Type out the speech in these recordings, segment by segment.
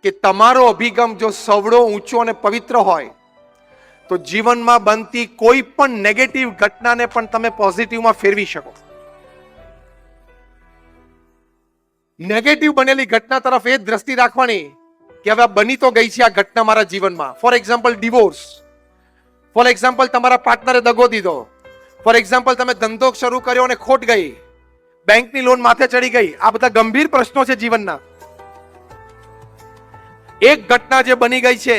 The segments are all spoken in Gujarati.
કે તમારો અભિગમ જો સવડો, ઊંચો અને પવિત્ર હોય તો જીવનમાં બનતી કોઈ પણ નેગેટિવ ઘટનાને પણ તમે પોઝિટિવમાં ફેરવી શકો. નેગેટિવ બનેલી ઘટના તરફ એ જ દ્રષ્ટિ રાખવાની કે હવે બની તો ગઈ છે આ ઘટના મારા જીવનમાં. For example divorce, for example તમારા પાર્ટનરે દગો દીધો, ફોર એક્ઝામ્પલ તમે ધંધો શરૂ કર્યો અને ખોટ ગઈ, બેંકની લોન માથે ચડી ગઈ. આ બધા ગંભીર પ્રશ્નો છે જીવનના. એક ઘટના જે બની ગઈ છે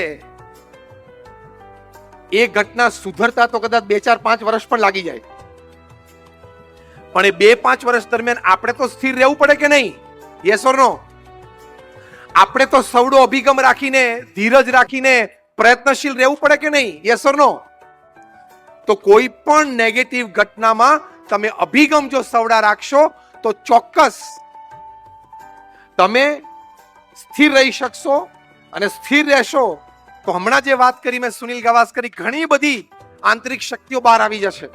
એ ઘટના સુધરતા તો કદાચ 2-4-5 વર્ષ પણ લાગી જાય, પણ એ 2-5 વર્ષ દરમિયાન આપણે તો સ્થિર રહેવું પડે કે નહીં? યસ ઓર નો? આપણે તો સવડો અભિગમ રાખીને, ધીરજ રાખીને પ્રયત્નશીલ રહેવું પડે કે નહીં? યસ ઓર નો? તો કોઈ પણ નેગેટિવ ઘટનામાં તમે અભિગમ જો સવડા રાખશો તો ચોક્કસ તમે સ્થિર રહી શકશો. અને સ્થિર રહેશો તો હમણાં જે વાત કરી મેં સુનિલ ગાવસ્કરની, ઘણી બધી આંતરિક શક્તિઓ બહાર આવી જશે.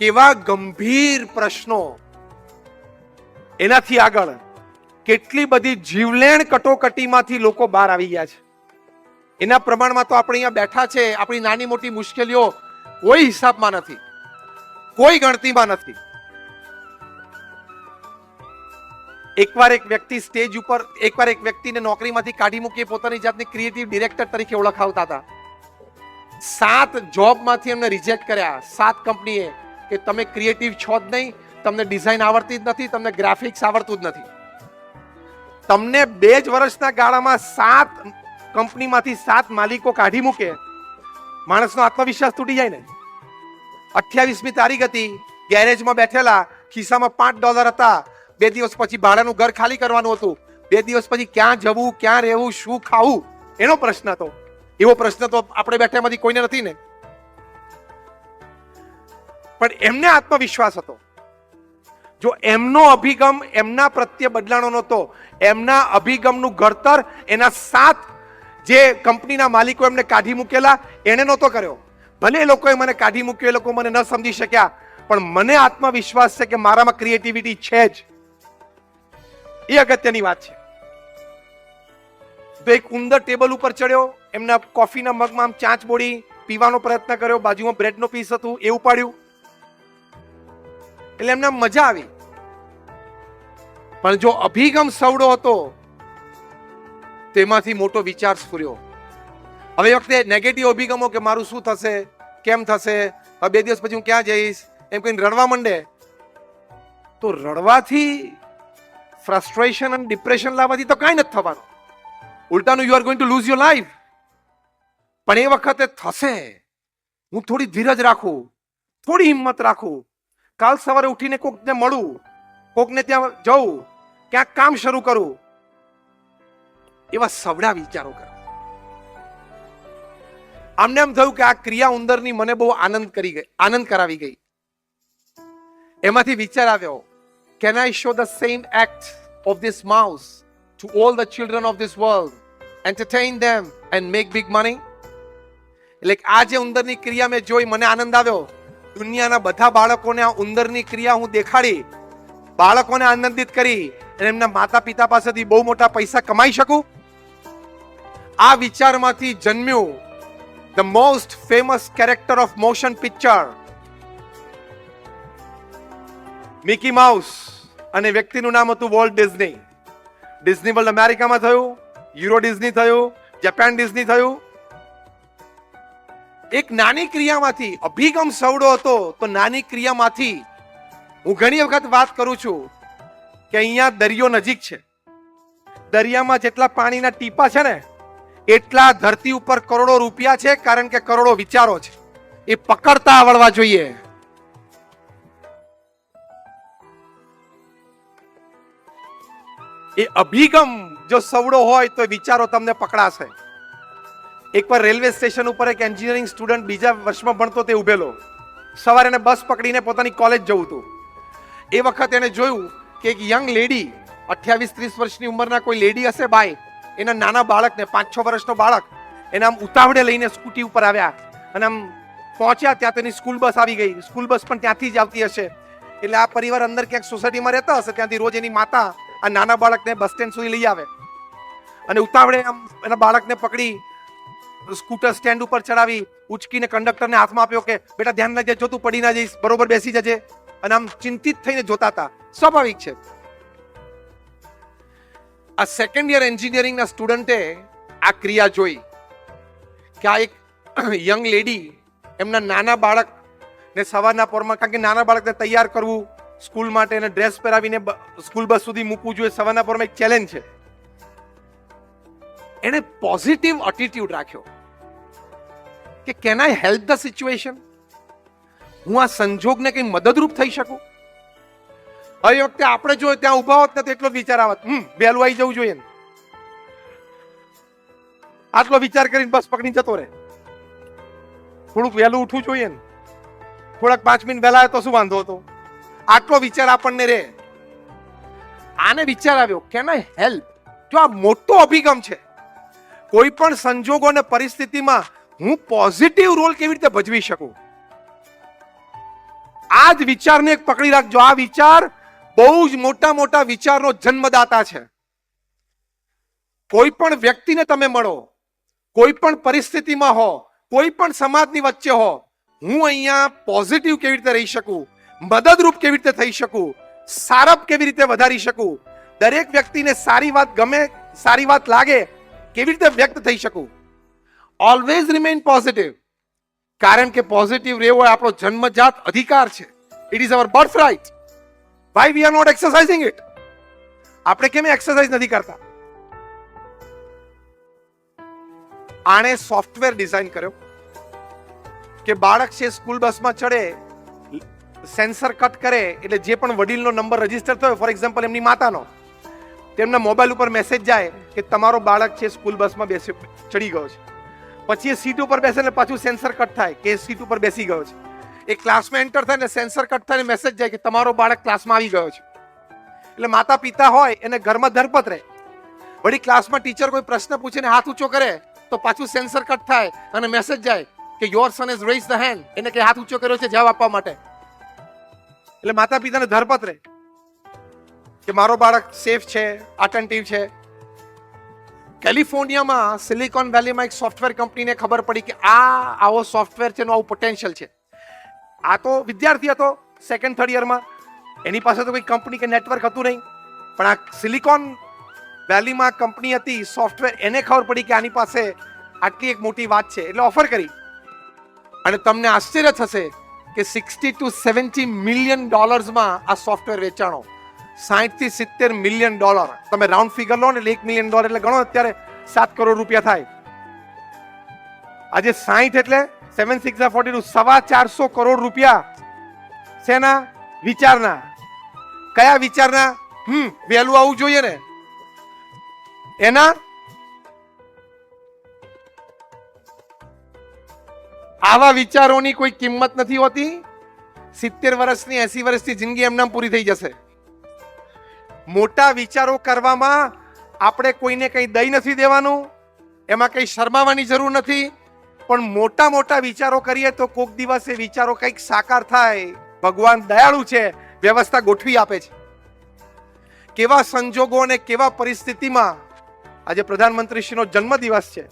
કેવા ગંભીર પ્રશ્નો, એનાથી આગળ કેટલી બધી જીવલેણ કટોકટીમાંથી લોકો બહાર આવી ગયા છે. એના પ્રમાણમાં તો આપણે અહીંયા બેઠા છે, આપણી નાની મોટી મુશ્કેલીઓ કોઈ હિસાબમાં નથી, કોઈ ગણતીમાં નથી. એકવાર એક વ્યક્તિ સ્ટેજ ઉપર, એકવાર એક વ્યક્તિને નોકરીમાંથી કાઢી મૂકી પોતાની જાતને ક્રિએટિવ ડિરેક્ટર તરીકે ઓળખાવતા હતા. 7 જોબમાંથી એમને રિજેક્ટ કર્યા, 7 કંપનીએ, કે તમે ક્રિએટિવ છો જ નહીં, તમને ડિઝાઇન આવડતી જ નથી, તમને ગ્રાફિક્સ આવડતું જ નથી. તમને 2 જ વર્ષના ગાળામાં 7 કંપનીમાંથી 7 માલિકો કાઢી મૂકે, માણસનો આત્મવિશ્વાસ તૂટી જાય ને. 28મી તારીખ હતી, ગેરેજમાં બેઠેલા, ખિસ્સામાં $5 હતા. 2 દિવસ પછી ભાડાનું ઘર ખાલી કરવાનું હતું. 2 દિવસ પછી ક્યાં જવું, ક્યાં રહેવું, શું ખાવું, એનો પ્રશ્ન હતો. એવો પ્રશ્ન તો આપણે બેઠામાંથી કોઈને નથી ને. પણ એમને આત્મવિશ્વાસ હતો. જો એમનો અભિગમ એમના પ્રત્યે બદલાણો નહોતો, એમના અભિગમનું ઘડતર એના 7 જે કંપનીના માલિકો એમને કાઢી મૂકેલા એને નહોતો કર્યો. ભલે એ લોકોએ મને કાઢી મૂક્યો, એ લોકો મને ન સમજી શક્યા, પણ મને આત્મવિશ્વાસ છે કે મારામાં ક્રિએટિવિટી છે જ. એ અગત્યની વાત છે. તો એક ઉંદર ટેબલ ઉપર ચડ્યો, એમના કોફીના મગમાં આમ ચાંચ બોળી, પીવાનો પ્રયત્ન કર્યો, બાજુમાં બ્રેડનો પીસ હતું એ ઉપાડ્યું, એટલે એમને મજા આવી. પણ જો અભિગમ સવડો હતો તેમાંથી મોટો વિચાર સ્ફુર્યો. હવે એ વખતે નેગેટિવ અભિગમો કે મારું શું થશે, કેમ થશે, હવે 2 દિવસ પછી હું ક્યાં જઈશ, એમ કહીને રડવા માંડે. તો રડવાથી, ફ્રસ્ટ્રેશન અને ડિપ્રેશન લાવવાથી તો કાંઈ નથી થવાનું. ઉલટાનું you are going to lose your life. પણ એ વખતે થશે. હું થોડી ધીરજ રાખું, થોડી હિંમત રાખું, કાલ સવારે ઉઠીને કોકને મળું, કોકને ત્યાં જવું, ક્યાંક કામ શરૂ કરું, એવા સવડા વિચારો કરો. આમને એમ થયું કે આ ક્રિયા ઉંદરની મને બહુ આનંદ કરાવી ગઈ. એમાંથી વિચાર આવ્યો, can I show the same act of this mouse to all the children of this world, entertain them and make big money? એટલે આ જે ઉંદરની ક્રિયા મેં જોઈ, મને આનંદ આવ્યો. દુનિયાના બધા બાળકોને આ ઉંદરની ક્રિયા હું દેખાડી, બાળકોને આનંદિત કરી અને એમના માતા પિતા પાસેથી બહુ મોટા પૈસા કમાઈ શકું. આ વિચારમાંથી જન્મ્યું the most famous character of motion picture, Mickey mouse. અને વ્યક્તિનું નામ હતું વોલ્ટ ડિઝની. ડિઝની વર્લ્ડ અમેરિકામાં થયું, યુરો ડિઝની થયું, જાપાન ડિઝની થયું. એક નાની ક્રિયામાંથી, અભિગમ સવડો હતો તો નાની ક્રિયામાંથી, હું ઘણી વખત વાત કરું છું કે અહીંયા દરિયો નજીક છે, દરિયામાં જેટલા પાણીના ટીપા છે ને એટલા ધરતી ઉપર કરોડો રૂપિયા છે, કારણ કે કરોડો વિચારો છે. એ પકડતા આવડવા જોઈએ. એ અભિગમ જો સવડો હોય તો વિચારો તમને પકડાશે. એકવાર રેલવે સ્ટેશન ઉપર એક એન્જિનિયરિંગ સ્ટુડન્ટ બીજા વર્ષમાં ભણતો તે ઉભેલો. સવારે એને બસ પકડીને પોતાની કોલેજ જવું હતું. એ વખત એને જોયું કે એક યંગ લેડી, 28-30 વર્ષની ઉંમરના કોઈ લેડી હશે બાય, એના નાના બાળકને, 5-6 વર્ષનો બાળક, એને આમ ઉતાવળે લઈને સ્કૂટી ઉપર આવ્યા અને આમ પહોંચ્યા ત્યાં તેની સ્કૂલ બસ આવી ગઈ. સ્કૂલ બસ પણ ત્યાંથી જ આવતી હશે. એટલે આ પરિવાર અંદર ક્યાંક સોસાયટીમાં રહેતા હશે, ત્યાંથી રોજ એની માતા આ નાના બાળકને બસ સ્ટેન્ડ સુધી લઈ આવે. અને ઉતાવળે આમ એના બાળકને પકડી સ્કૂટર સ્ટેન્ડ ઉપર ચડાવી ઉચકીને કંડક્ટરને હાથમાં આપ્યો કે બેટા ધ્યાન રાખજે, જો તું પડી ના જઈશ, બરોબર બેસી જજે. અને આમ ચિંતિત થઈને જોતા હતા. સ્વાભાવિક છે. આ સેકન્ડ યર એન્જિનિયરિંગના સ્ટુડન્ટે આ ક્રિયા જોઈ કે આ એક યંગ લેડી એમના નાના બાળકને સવારના પોરમાં, કારણ કે નાના બાળકને તૈયાર કરવું સ્કૂલ માટે એને ડ્રેસ પહેરાવીને સ્કૂલ બસ સુધી મૂકવું જોઈએ સવારના પોરમાં એક ચેલેન્જ છે. એને પોઝિટિવ એટીટ્યુડ રાખ્યો કે can I help the situation, હું આ સંજોગને કઈ મદદરૂપ થઈ શકું. હવે વખતે આપણે જો ત્યાં ઉભા હોત ને તો એટલો જ વિચાર આવત, વહેલું આવી જવું જોઈએ, આટલો વિચાર કરીને બસ પકડી જતો રહે. થોડુંક વહેલું ઉઠવું જોઈએ ને, થોડાક 5 મિનિટ વહેલા તો શું વાંધો હતો, આટલો વિચાર આપણને રહે. આને વિચાર આવ્યો કેન આઈ હેલ્પ. જો આ મોટો અભિગમ છે, કોઈ પણ સંજોગો અને પરિસ્થિતિમાં હું પોઝિટિવ રોલ કેવી રીતે ભજવી શકું. આ જ વિચારને એક પકડી રાખજો. આ વિચાર બહુ જ મોટા મોટા વિચારનો જન્મદાતા છે. કોઈ પણ વ્યક્તિને તમે મળો, કોઈ પણ પરિસ્થિતિમાં હો, કોઈ પણ સમાજની વચ્ચે હો, હું અહીંયા પોઝિટિવ કેવી રીતે રહી શકું, મદદરૂપ કેવી રીતે થઈ શકું, સારપ કેવી રીતે વધારી શકું, દરેક વ્યક્તિને સારી વાત ગમે, સારી વાત લાગે કેવી રીતે વ્યક્ત થઈ શકું. Always remain positive. કારણ કે પોઝિટિવ રહેવો આપણો જન્મજાત અધિકાર છે. It is our birth right. Why we are not exercising it. આપણે કેમ એક્સરસાઇઝ નથી કરતા? આણે સોફ્ટવેર ડિઝાઇન કર્યો કે બાળક છે સ્કૂલ બસમાં ચડે, સેન્સર કટ કરે એટલે જે પણ વડીલનો નંબર રજીસ્ટર થયો, ફોર એક્ઝામ્પલ એમની માતાનો, તેમના મોબાઈલ ઉપર મેસેજ જાય કે તમારો બાળક છે સ્કૂલ બસમાં ચડી ગયો છે. પછી એ સીટ ઉપર બેસે ને પાછું સેન્સર કટ થાય કે સીટ ઉપર બેસી ગયો છે. એ ક્લાસમાં એન્ટર થાય ને સેન્સર કટ થાય ને મેસેજ જાય કે તમારો બાળક ક્લાસમાં આવી ગયો છે. એટલે માતા પિતા હોય એને ઘરમાં ધરપત રહે. વળી ક્લાસમાં ટીચર કોઈ પ્રશ્ન પૂછે ને હાથ ઊંચો કરે તો પાછું સેન્સર કટ થાય અને મેસેજ જાય કે your son has raised the hand, એને કે હાથ ઊંચો કર્યો છે જવાબ આપવા માટે. એટલે માતા પિતાને ધરપત રહે કે મારો બાળક સેફ છે, અટેન્ટિવ છે. કેલિફોર્નિયામાં સિલિકોન વેલીમાં એક સોફ્ટવેર કંપનીને ખબર પડી કે આવો સોફ્ટવેર છે, આવું પોટેન્શિયલ છે. આ તો વિદ્યાર્થી હતો સેકન્ડ થર્ડ યરમાં, એની પાસે તો કોઈ કંપની કે નેટવર્ક હતું નહીં, પણ આ સિલિકોન વેલીમાં કંપની હતી સોફ્ટવેર, એને ખબર પડી કે આની પાસે આટલી એક મોટી વાત છે એટલે ઓફર કરી. અને તમને આશ્ચર્ય થશે કે $60 to $70 million આ સોફ્ટવેર વેચાણો. 60 થી 70 મિલિયન ડોલર. તમે રાઉન્ડ ફિગર લો ને એટલે $1 મિલિયન એટલે ગણો અત્યારે 7 કરોડ રૂપિયા થાય. આજે 60 એટલે 7 6 42, 450 કરોડ રૂપિયા. શેના? વિચારના. કયા વિચારના? વહેલું આવવું જોઈએ ને એના. આવા વિચારોની કોઈ કિંમત નથી હોતી. 70 વર્ષની 80 વર્ષની જિંદગી એમનામ પૂરી થઈ જશે. મોટા વિચારો કરવામાં આપણે કોઈને કંઈ દઈ નથી દેવાનું, એમાં કંઈ શરમાવાની જરૂર નથી. પણ મોટા મોટા વિચારો કરીએ તો કોક દિવસે વિચારો કંઈક સાકાર થાય. ભગવાન દયાળુ છે, વ્યવસ્થા ગોઠવી આપે છે. કેવા સંજોગો અને કેવા પરિસ્થિતિમાં આજે પ્રધાનમંત્રીશ્રીનો જન્મદિવસ છે,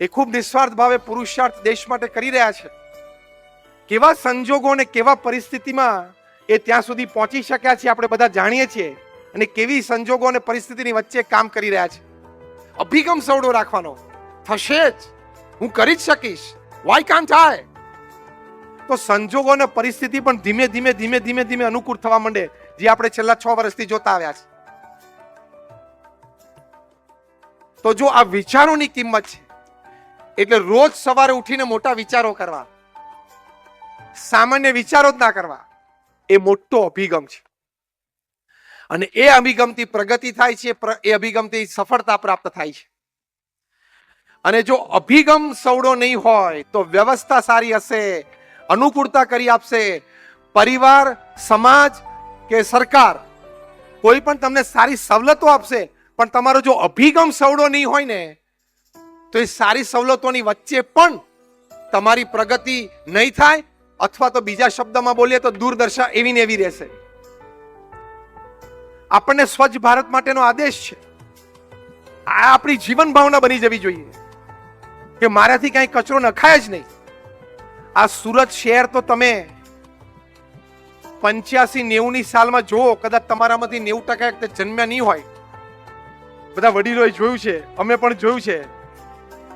એ ખૂબ નિસ્વાર્થ ભાવે પુરુષાર્થ દેશ માટે કરી રહ્યા છે. કેવા સંજોગો અને કેવા પરિસ્થિતિમાં એ ત્યાં સુધી પહોંચી શક્યા છે આપણે બધા જાણીએ છીએ, અને કેવી સંજોગો અને પરિસ્થિતિની વચ્ચે કામ કરી રહ્યા છે. અભિગમ સવડો રાખવાનો, થશે જ, હું કરી જ શકીશ, વાય કાન્ટ આઈ. તો સંજોગો અને પરિસ્થિતિ પણ ધીમે ધીમે ધીમે ધીમે ધીમે અનુકૂળ થવા માંડે, જે આપણે છેલ્લા 6 વર્ષથી જોતા આવ્યા છે. તો જો આ વિચારોની કિંમત છે, એટલે રોજ સવારે ઉઠીને મોટા વિચારો કરવા, સામાન્ય વિચારો જ ના કરવા, એ મોટો અભિગમ છે. અને એ અભિગમથી પ્રગતિ થાય છે, એ અભિગમથી સફળતા પ્રાપ્ત થાય છે. અને જો અભિગમ સવડો નહીં હોય તો વ્યવસ્થા સારી હશે, અનુકૂળતા કરી આપશે, પરિવાર, સમાજ કે સરકાર કોઈ પણ તમને સારી સવલતો આપશે, પણ તમારો જો અભિગમ સવડો નહીં હોય ને તો એ સારી સવલતોની વચ્ચે પણ તમારી પ્રગતિ નહીં થાય, અથવા તો બીજા શબ્દમાં બોલીએ તો દૂરદર્શા એવી ને એવી રહેશે. આપણને સ્વચ્છ ભારત માટેનો આદેશ છે, આ આપણી જીવન ભાવના બની જવી જોઈએ કે મારાથી કઈ કચરો નખાય જ નહીં. આ સુરત શહેર તો તમે 85-90 સાલમાં જુઓ, કદાચ તમારામાંથી 90% જન્મ્યા નહીં હોય. બધા વડીલોએ જોયું છે, અમે પણ જોયું છે.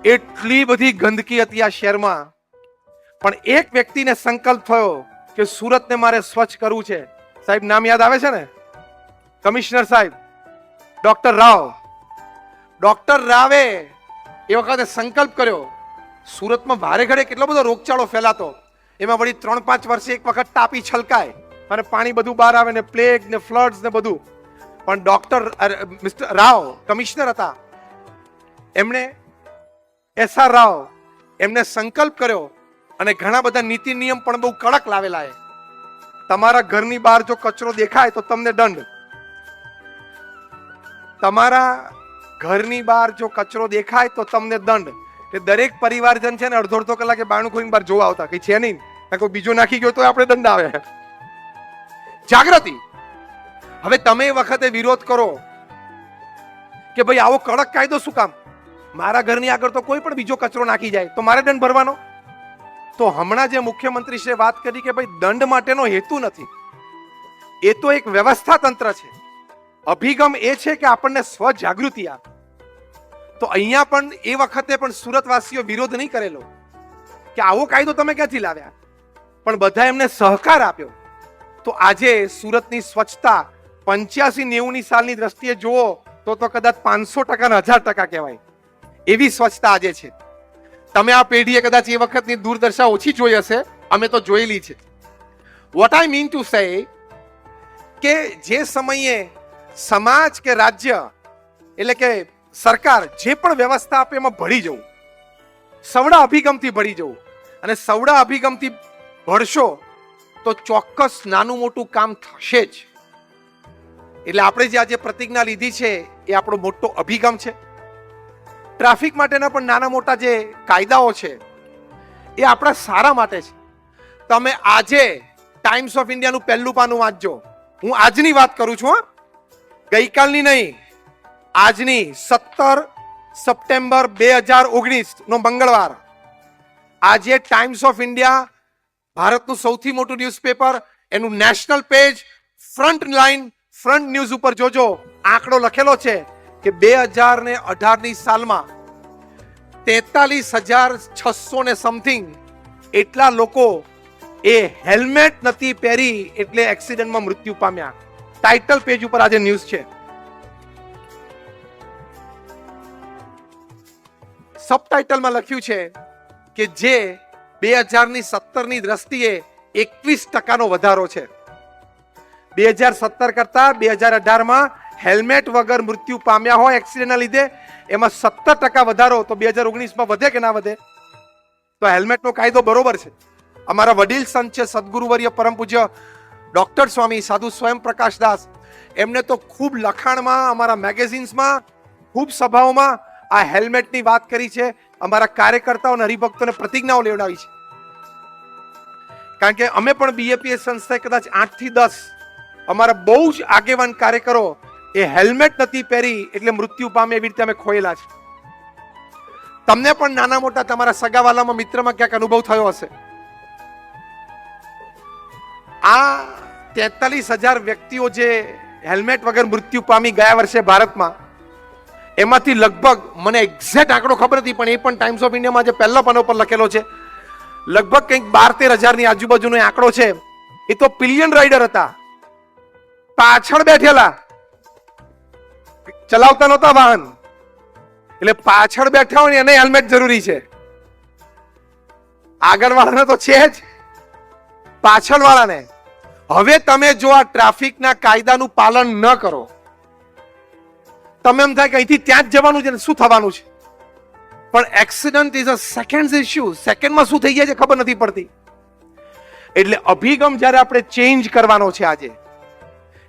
એટલી બધી ગંદકી હતી આ શહેરમાં, પણ એક વ્યક્તિને સંકલ્પ થયો કે સુરતને મારે સ્વચ્છ કરવું છે. સાહેબ નામ યાદ આવે છે ને? કમિશનર સાહેબ ડોક્ટર રાવ. ડોક્ટર રાવે એ વખતે સંકલ્પ કર્યો. સુરતમાં ભારે ઘડે કેટલો બધો રોગચાળો ફેલાતો, એમાં વળી 3-5 વર્ષે એક વખત તાપી છલકાય અને પાણી બધું બહાર આવે ને પ્લેગ ને ફ્લડ્સ ને બધું. પણ ડોક્ટર મિસ્ટર રાવ કમિશનર હતા, એમણે SR રાવ એમને સંકલ્પ કર્યો અને ઘણા બધા નીતિ નિયમ પણ બહુ કડક લાવેલા છે. તમારા ઘરની બહાર જો કચરો દેખાય તો તમને દંડ. તમારા ઘરની બહાર જો કચરો દેખાય તો તમને દંડ. કે દરેક પરિવારજન છે ને અડધો કલાકે બારણું ખોલીને બહાર જોવા આવતા, કઈ છે નહીં, કોઈ બીજો નાખી ગયો તો આપણે દંડ આવે. જાગૃતિ. હવે તમે એ વખતે વિરોધ કરો કે ભાઈ આવો કડક કાયદો શું કામ? મારા ઘરની આગળ તો કોઈ પણ બીજો કચરો નાખી જાય તો મારે દંડ ભરવાનો? તો હમણાં જે મુખ્યમંત્રી શ્રી વાત કરી કે ભાઈ દંડ માટેનો હેતુ નથી, એ તો એક વ્યવસ્થા તંત્ર છે. અભિગમ એ છે કે આપણને સ્વ જાગૃતિ આપે. તો અહીંયા પણ એ વખતે પણ સુરતવાસીઓ વિરોધ નહીં કરેલો કે આવો કાયદો તમે ક્યાંથી લાવ્યા, પણ બધા એમને સહકાર આપ્યો. તો આજે સુરતની સ્વચ્છતા 85-90 સાલની દ્રષ્ટિએ જુઓ તો કદાચ 500% ને 1000% કહેવાય એવી સ્વચ્છતા આજે છે. તમે આ પેઢીએ કદાચ એ વખતની દૂરદર્શા ઓછી જોઈ હશે, અમે તો જોયેલી છે. What I mean to say કે જે સમયે સમાજ કે રાજ્ય એટલે કે સરકાર જે પણ વ્યવસ્થા આપે એમાં ભળી જવું, સવડા અભિગમથી ભળી જવું. અને સવડા અભિગમથી ભળશો તો ચોક્કસ નાનું મોટું કામ થશે જ. એટલે આપણે જે આજે પ્રતિજ્ઞા લીધી છે એ આપણો મોટો અભિગમ છે. ટ્રાફિક માટેના પણ નાના મોટા જે કાયદાઓ છે એ આપણા સારા માટે છે. તમે આજે ટાઈમ્સ ઓફ ઇન્ડિયાનું પહેલું પાનું વાંચજો. હું આજની વાત કરું છું, ગઈકાલની નહીં, આજની 17 સપ્ટેમ્બર 2019 નો મંગળવાર. આજે ટાઈમ્સ ઓફ ઇન્ડિયા ભારતનું સૌથી મોટું ન્યૂઝપેપર, એનું national page front line front news ઉપર જોજો, આંકડો લખેલો છે કે 2018ની સાલમાં 43,600 ને સમથિંગ એટલા લોકો એ હેલ્મેટ નથી પહેરી એટલે એક્સિડન્ટમાં મૃત્યુ પામ્યા. ટાઇટલ પેજ ઉપર આજે ન્યૂઝ છે. સબટાઇટલમાં લખ્યું છે કે જે 2017ની દ્રષ્ટિએ 21% વધારો છે. 2017 કરતા 2018માં હેલ્મેટ વગર મૃત્યુ પામ્યા હોય એક્સિડન્ટના લીધે, એમાં 17% વધારો. તો 2019માં વધે કે ના વધે? તો હેલ્મેટનો કાયદો બરોબર છે. અમારા વડીલ સંત છે સદગુરુવર્ય પરમ પૂજ્ય ડોક્ટર સ્વામી સાધુ સ્વયં પ્રકાશ દાસ, એમને તો ખૂબ લખાણમાં, અમારા મેગેઝિન્સમાં, ખૂબ સભાઓમાં આ હેલ્મેટની વાત કરી છે. અમારા કાર્યકર્તાઓ અને હરિભક્તોને પ્રતિજ્ઞાઓ લેવડાવી છે. કારણ કે અમે પણ BAPS સંસ્થાએ કદાચ 8 થી 10 અમારા બહુ જ આગેવાન કાર્યકરો એ હેલ્મેટ નથી પહેરી એટલે મૃત્યુ પામે એવી રીતે અમે ખોયેલા છે. તમને પણ નાના મોટા તમારા સગાવાલામાં મિત્રમાં ક્યાંક અનુભવ થયો હશે. આ 43,000 વ્યક્તિઓ જે હેલ્મેટ વગર મૃત્યુ પામી ગયા વર્ષે ભારતમાં, એમાંથી લગભગ, મને એક્ઝેક્ટ આંકડો ખબર નથી પણ એ પણ ટાઈમ્સ ઓફ ઇન્ડિયામાં જે પહેલા પાના ઉપર લખેલો છે, લગભગ કંઈક 12-13,000ની આજુબાજુનો આંકડો છે. એ તો પિલિયન રાઇડર હતા, પાછળ બેઠેલા, ચલાવતા નહોતા વાહન, એટલે પાછળ બેઠા હોય એને હેલ્મેટ જરૂરી છે. આગળ વાળાને તો છે જ, પાછળ વાળાને. હવે તમે જો આ ટ્રાફિકના કાયદાનું પાલન ન કરો, તમે એમ થાય કે અહીંથી ત્યાં જ જવાનું છે ને શું થવાનું છે. પણ accident is a second issue. સેકન્ડમાં શું થઈ જાય છે ખબર નથી પડતી. એટલે અભિગમ જ્યારે આપણે ચેન્જ કરવાનો છે આજે,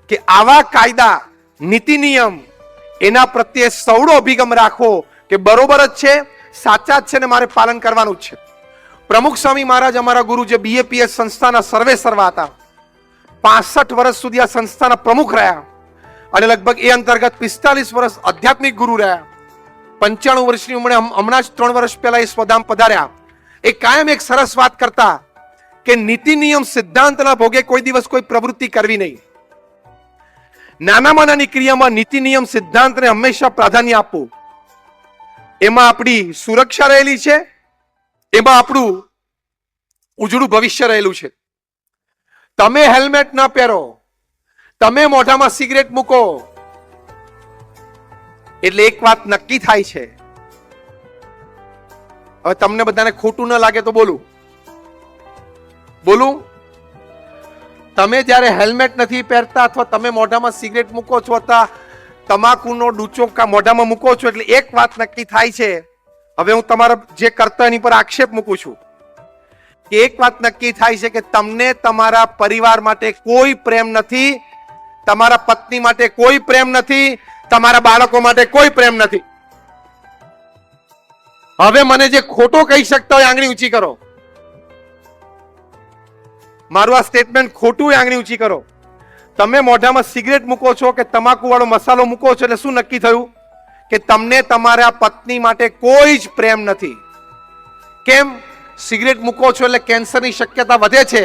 કે આવા કાયદા નીતિ નિયમ એના પ્રત્યે સવડો અભિગમ રાખો કે બરોબર જ છે, સાચા જ છે ને મારે પાલન કરવાનું જ છે. પ્રમુખ સ્વામી મહારાજ અમારા ગુરુ જે BAPS સંસ્થાના સર્વે સર્વા હતા, 65 વર્ષ સુધી આ સંસ્થાના પ્રમુખ રહ્યા અને લગભગ એ અંતર્ગત 45 વર્ષ આધ્યાત્મિક ગુરુ રહ્યા. 95 વર્ષની ઉંમરે હમણાં જ 3 વર્ષ પહેલા એ સ્વધામ પધાર્યા. એ કાયમ એક સરસ વાત કરતા કે નીતિ નિયમ સિદ્ધાંતના ભોગે કોઈ દિવસ કોઈ પ્રવૃત્તિ કરવી નહીં. નાનામાં નાની ક્રિયામાં નીતિ નિયમ સિદ્ધાંતને હંમેશા પ્રાધાન્ય આપવું. એમાં આપણી સુરક્ષા રહેલી છે, એમાં આપણું ઉજળું ભવિષ્ય રહેલું છે. તમે હેલ્મેટ ના પહેરો, તમે મોઢામાં સિગરેટ મૂકો એટલે એક વાત નક્કી થાય છે. હવે તમને બધાને ખોટું ન લાગે તો બોલું. તમે જ્યારે હેલ્મેટ નથી પહેરતા અથવા તમે મોઢામાં સિગરેટ મૂકો છો અથવા તમાકુનો ડૂચો મોઢામાં મૂકો છો એટલે એક વાત નક્કી થાય છે. હવે હું તમારા જે કરતા એની પર આક્ષેપ મૂકું છું કે એક વાત નક્કી થાય છે કે તમને તમારા પરિવાર માટે કોઈ પ્રેમ નથી, તમારા પત્ની માટે કોઈ પ્રેમ નથી, તમારા બાળકો માટે કોઈ પ્રેમ નથી. હવે મને જે ખોટો કહી શકતા હોય આંગળી ઊંચી કરો. મારું આ સ્ટેટમેન્ટ ખોટું હોય આંગળી ઊંચી કરો. તમે મોઢામાં સિગરેટ મૂકો છો કે તમાકુ વાળો મસાલો મૂકો છો એટલે શું નક્કી થયું કે તમને તમારા પત્ની માટે કોઈ જ પ્રેમ નથી. કેમ? સિગરેટ મૂકો છો એટલે કેન્સરની શક્યતા વધે છે.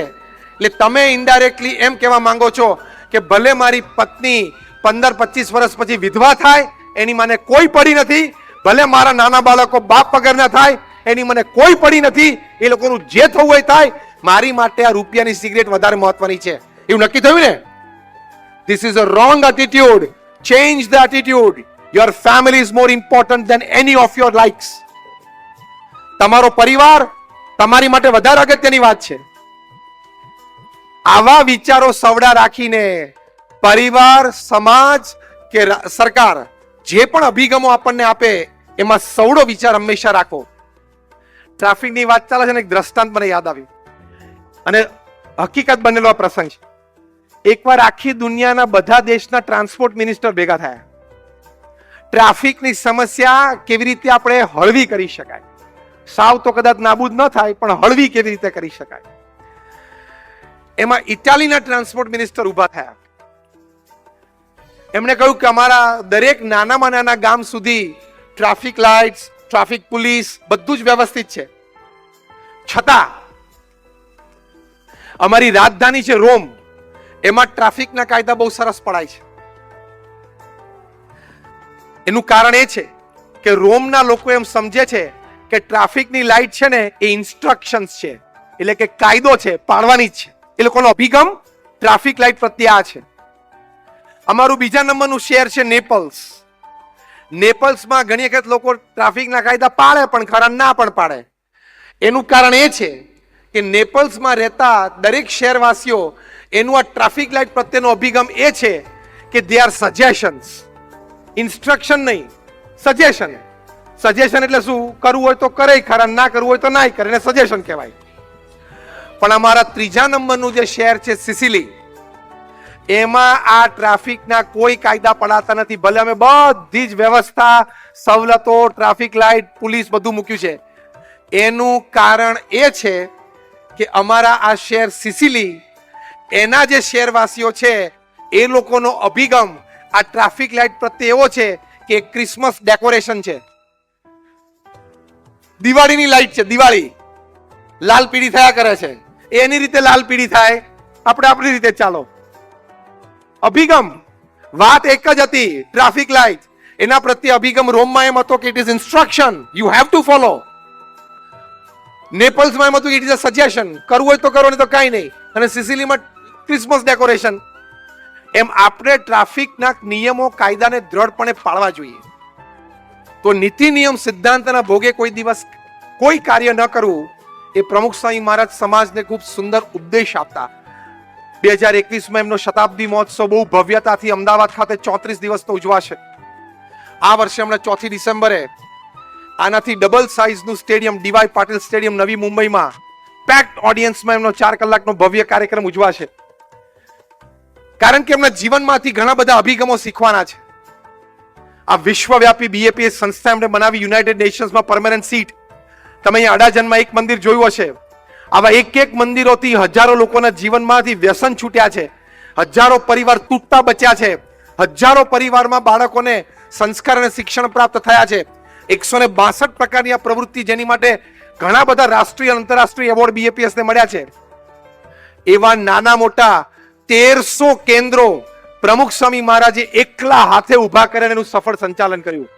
એટલે તમે ઇનડાયરેક્ટલી એમ કહેવા માંગો છો કે ભલે મારી પત્ની 15-25 વર્ષ પછી વિધવા થાય એની મને કોઈ પડી નથી, ભલે મારા નાના બાળકો બાપ વગરના થાય એની મને કોઈ પડી નથી, એ લોકોનું જે થવું હોય થાય, મારી માટે આ રૂપિયાની સિગરેટ વધારે મહત્વની છે. એવું નક્કી થયું ને? This is a wrong attitude. Change the attitude. Your family is more important than any of your likes. તમારો પરિવાર તમારી માટે વધારે અગત્યની વાત છે. આવા વિચારો સવડા રાખીને પરિવાર, સમાજ કે સરકાર જે પણ અભિગમો આપણને આપે એમાં સવડો વિચાર હંમેશા રાખો. ટ્રાફિકની વાત ચાલે છે ને એક દ્રષ્ટાંત મને યાદ આવ્યું અને હકીકત બનેલો આ પ્રસંગ છે. એકવાર આખી દુનિયાના બધા દેશના ટ્રાન્સપોર્ટ મિનિસ્ટર ભેગા થયા. ટ્રાફિકની સમસ્યા કેવી રીતે આપણે હળવી કરી શકાય, સાવ તો કદાચ નાબૂદ ન થાય પણ હળવી કેવી રીતે કરી શકાય. એમાં ઇટાલીના ટ્રાન્સપોર્ટ મિનિસ્ટર ઉભા થયા. એમણે કહ્યું કે અમારા દરેક નાનામાં નાના ગામ સુધી ટ્રાફિક લાઇટ્સ, ટ્રાફિક પોલીસ બધું જ વ્યવસ્થિત છે, છતાં અમારી રાજધાની છે રોમ, એમાં ટ્રાફિકના કાયદા બહુ સરસ પડાય છે. એનું કારણ એ છે કે રોમના લોકો એમ સમજે છે કે ટ્રાફિકની લાઇટ છે ને એ ઇન્સ્ટ્રક્શન્સ છે, એટલે કે કાયદો છે, પાડવાની જ છે. એ લોકોનો અભિગમ ટ્રાફિક લાઇટ પ્રત્યે આ છે. અમારું બીજા નંબરનું શહેર છે નેપલ્સ. નેપલ્સમાં ઘણી વખત લોકો ટ્રાફિકના કાયદા પાડે પણ ખરા ના પણ પાડે. એનું કારણ એ છે કે નેપલ્સમાં રહેતા દરેક શહેરવાસીઓ એનું આ ટ્રાફિક લાઇટ પ્રત્યેનો અભિગમ એ છે કે દે આર સજેશન્સ, ઇન્સ્ટ્રક્શન નહીં, સજેશન. સજેશન એટલે શું? કરવું હોય તો કરે ખરા, ના કરવું હોય તો ના કરે, એને સજેશન કહેવાય. પણ અમારા ત્રીજા નંબરનું જે શહેર છે સિસિલી, એમાં આ ટ્રાફિકના કોઈ કાયદા પડાતા નથી. ભલે અમે બધી જ વ્યવસ્થા, સવલતો, ટ્રાફિક લાઇટ, પોલીસ બધું મૂક્યું છે. એનું કારણ એ છે કે અમારા આ શહેર સિસિલી, એના જે શહેરવાસીઓ છે એ લોકોનો અભિગમ આ ટ્રાફિક લાઇટ પ્રત્યે એવો છે કે ક્રિસમસ ડેકોરેશન છે. દિવાળીની લાઇટ છે, દિવાળી લાલ પીળી થયા કરે છે, એની રીતે લાલ પીળી થાય, આપણે આપણી રીતે ચાલો. અભિગમ વાત એક જ હતી, ટ્રાફિક લાઇટ. એના પ્રત્યે અભિગમ રોમમાં એમ હતો કે it is instruction, you have to follow. નેપલ્સમાં એમ હતું કે ઇટ ઇઝ અ સજેશન, કરવું હોય તો કરો ને તો કાંઈ નહીં. અને સિસિલીમાં ક્રિસમસ ડેકોરેશન. એમ આપણે ટ્રાફિકના નિયમો, કાયદાને દ્રઢપણે પાળવા જોઈએ. તો નીતિ નિયમ સિદ્ધાંતના ભોગે કોઈ દિવસ કોઈ કાર્ય ન કરવું, એ પ્રમુખ સ્વામી મહારાજ સમાજને ખૂબ સુંદર ઉપદેશ આપતા. 2021માં એમનો શતાબ્દી મહોત્સવ બહુ ભવ્યતાથી અમદાવાદ ખાતે 34 દિવસનો ઉજવાશે. આ વર્ષે હમણાં 4 ડિસેમ્બરે આનાથી ડબલ સાઇઝનું સ્ટેડિયમ, ડીવાય પાટીલ સ્ટેડિયમ નવી મુંબઈમાં પેક્ડ ઓડિયન્સમાં એમનો 4 કલાકનો ભવ્ય કાર્યક્રમ ઉજવાશે. કારણ કે એમના જીવનમાંથી ઘણા બધા અભિગમો શીખવાના છે. આ વિશ્વવ્યાપી બીએપીએસ સંસ્થા એમણે બનાવી, યુનાઇટેડ નેશન્સમાં પરમેનન્ટ સીટ. તમે અહીંયા અડાજણમાં એક મંદિર જોયું હશે. આવા એક એક મંદિરોથી હજારો લોકોના જીવનમાંથી વ્યસન છૂટ્યા છે, હજારો પરિવાર તૂટતા બચ્યા છે, હજારો પરિવારમાં બાળકોને સંસ્કાર અને શિક્ષણ પ્રાપ્ત થયા છે. 162 પ્રકારની આ પ્રવૃત્તિ, જેની માટે ઘણા બધા રાષ્ટ્રીય અને આંતરરાષ્ટ્રીય એવોર્ડ BAPS ને મળ્યા છે. એવા નાના મોટા 1300 કેન્દ્રો પ્રમુખ સ્વામી મહારાજે એકલા હાથે ઉભા કરીને એનું સફળ સંચાલન કર્યું.